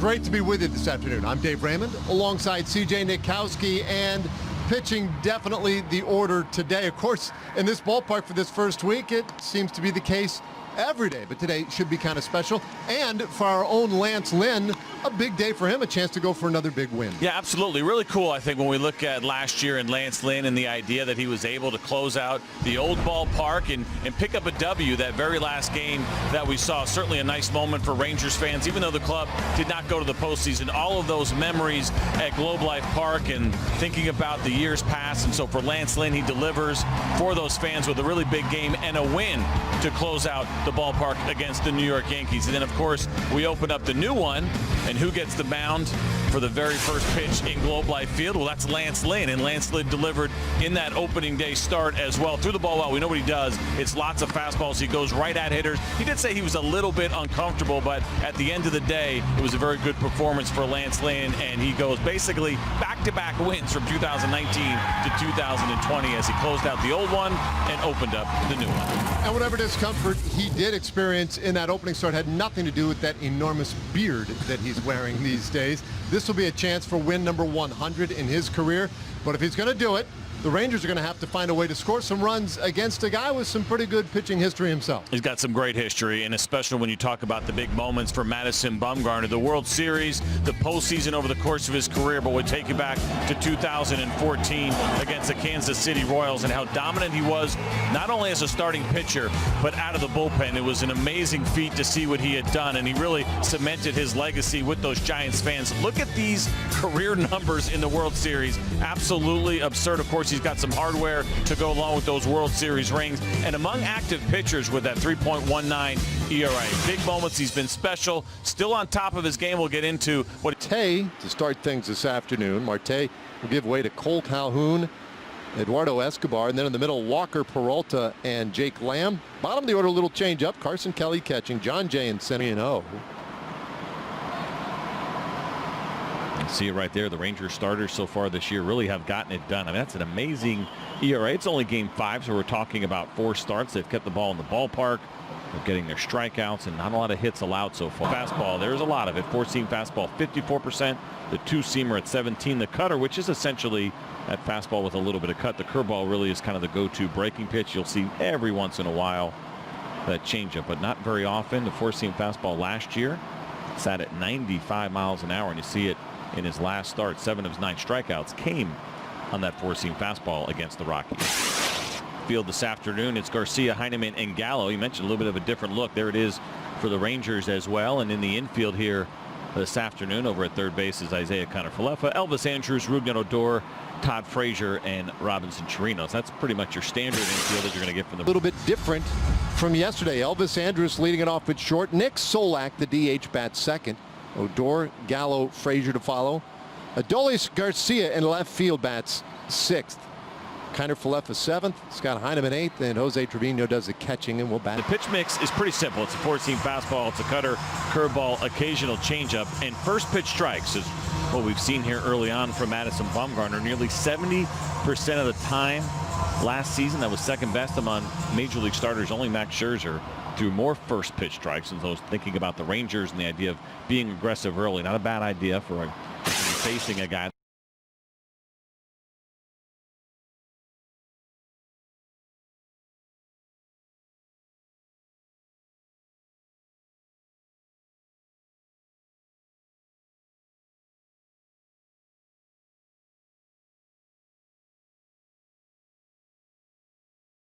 Great to be with you this afternoon. I'm Dave Raymond alongside CJ Nitkowski, and pitching definitely the order today. Of course, in this ballpark for this first week, it seems to be the case every day, but today should be kind of special. And for our own Lance Lynn, a big day for him, a chance to go for another big win. Yeah, absolutely. Really cool, I think, when we look at last year and Lance Lynn and the idea that he was able to close out the old ballpark and pick up a W that very last game that we saw. Certainly a nice moment for Rangers fans, even though the club did not go to the postseason. All of those memories at Globe Life Park and thinking about the years past. And so for Lance Lynn, he delivers for those fans with a really big game and a win to close out the ballpark against the New York Yankees. And then, of course, we open up the new one, and who gets the mound for the very first pitch in Globe Life Field? Well, that's Lance Lynn, and Lance Lynn delivered in that opening day start as well. Threw the ball well. We know what he does. It's lots of fastballs. He goes right at hitters. He did say he was a little bit uncomfortable, but at the end of the day, it was a very good performance for Lance Lynn, and he goes basically back-to-back wins from 2019 to 2020 as he closed out the old one and opened up the new one. And whatever discomfort he did experience in that opening start had nothing to do with that enormous beard that he's wearing these days. This will be a chance for win number 100 in his career. But if he's going to do it, the Rangers are going to have to find a way to score some runs against a guy with some pretty good pitching history himself. He's got some great history, and especially when you talk about the big moments for Madison Bumgarner, the World Series, the postseason over the course of his career, but would take you back to 2014 against the Kansas City Royals and how dominant he was, not only as a starting pitcher, but out of the bullpen. It was an amazing feat to see what he had done, and he really cemented his legacy with those Giants fans. Look at these career numbers in the World Series. Absolutely absurd. Of course, he's got some hardware to go along with those World Series rings. And among active pitchers with that 3.19 ERA. Big moments. He's been special. Still on top of his game. We'll get into what. Marte to start things this afternoon. Marte will give way to Cole Calhoun, Eduardo Escobar, and then in the middle, Walker Peralta and Jake Lamb. Bottom of the order, a little change up. Carson Kelly catching, John Jay and center. See it right there. The Rangers starters so far this year really have gotten it done. I mean, that's an amazing ERA. It's only game 5, so we're talking about 4 starts. They've kept the ball in the ballpark. They're getting their strikeouts and not a lot of hits allowed so far. Fastball, there's a lot of it. 4-seam fastball, 54%. The 2-seamer at 17. The cutter, which is essentially that fastball with a little bit of cut. The curveball really is kind of the go-to breaking pitch. You'll see every once in a while that changeup, but not very often. The 4-seam fastball last year sat at 95 miles an hour, and you see it in his last start. 7 of his 9 strikeouts came on that 4-seam fastball against the Rockies. Field this afternoon, it's Garcia, Heineman, and Gallo. You mentioned a little bit of a different look. There it is for the Rangers as well. And in the infield here this afternoon over at third base is Isaiah Kiner-Falefa, Elvis Andrus, Ruben Odor, Todd Frazier, and Robinson Chirinos. That's pretty much your standard infield that you're going to get from the. A little bit different from yesterday. Elvis Andrus leading it off at short. Nick Solak, the DH, bats second. Odor, Gallo, Frazier to follow. Adolis Garcia in left field bats 6th. Kiner-Falefa 7th. Scott Heineman 8th. And Jose Trevino does the catching, and we'll bat. The pitch mix is pretty simple. It's a 4-seam fastball. It's a cutter, curveball, occasional changeup. And first pitch strikes is what we've seen here early on from Madison Bumgarner. Nearly 70% of the time last season. That was second best among Major League starters. Only Max Scherzer threw more first pitch strikes. And those thinking about the Rangers and the idea of being aggressive early. Not a bad idea for facing a guy.